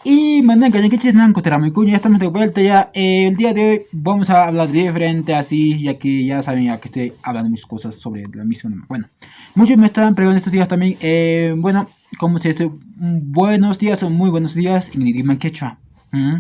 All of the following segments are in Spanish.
Y mananga, ya que chisnanco, ya estamos de vuelta ya. El día de hoy vamos a hablar diferente así, ya que ya saben ya que estoy hablando mis cosas sobre la misma. Bueno, muchos me estaban preguntando estos días también, bueno, ¿cómo se dice? Buenos días o muy buenos días en el idioma quechua. ¿Mm?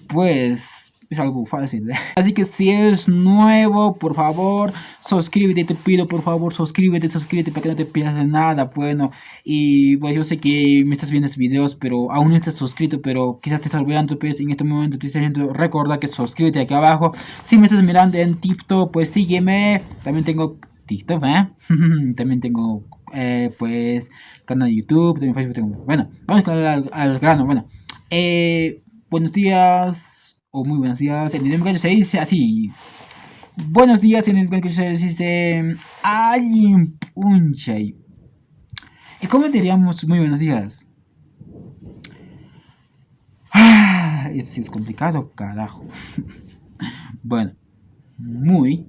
Pues es algo fácil. Así que si eres nuevo, por favor, suscríbete, te pido por favor, suscríbete para que no te pierdas de nada, bueno. Y pues yo sé que me estás viendo estos videos, pero aún no estás suscrito, pero quizás te estás olvidando, pues en este momento te estoy diciendo, recuerda que suscríbete aquí abajo. Si me estás mirando en TikTok, pues sígueme. También tengo TikTok, ¿eh? También tengo, pues, canal de YouTube, también Facebook tengo. Bueno, vamos al grano, bueno. Buenos días, o muy buenos días. En el lenguaje se dice así. Buenos días, en el lenguaje se dice. Ay, punchay. ¿Y cómo diríamos muy buenos días? Ah, es complicado, carajo. Bueno, muy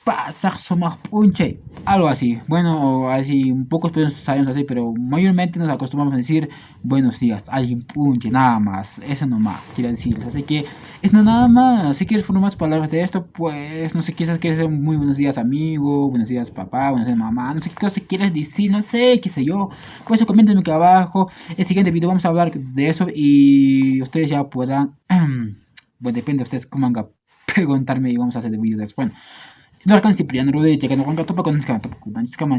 pasar somos punche, algo así. Bueno, o así, pocos personas sabemos así, pero mayormente nos acostumbramos a decir buenos días, alguien punche, nada más, eso nomás, quiero decir. Así que, es no nada más. Si quieres formar más palabras de esto, pues no sé, quizás quieres decir muy buenos días, amigo, buenos días, papá, buenos días, mamá, no sé qué cosa quieres decir, no sé, qué sé yo. Pues eso, coméntenme aquí abajo. El siguiente video vamos a hablar de eso y ustedes ya podrán, pues depende de ustedes cómo van a preguntarme y vamos a hacer el video después. Bueno. No alcancé Cipriano Rodríguez, que no cuenta topa con escama, topa con escama,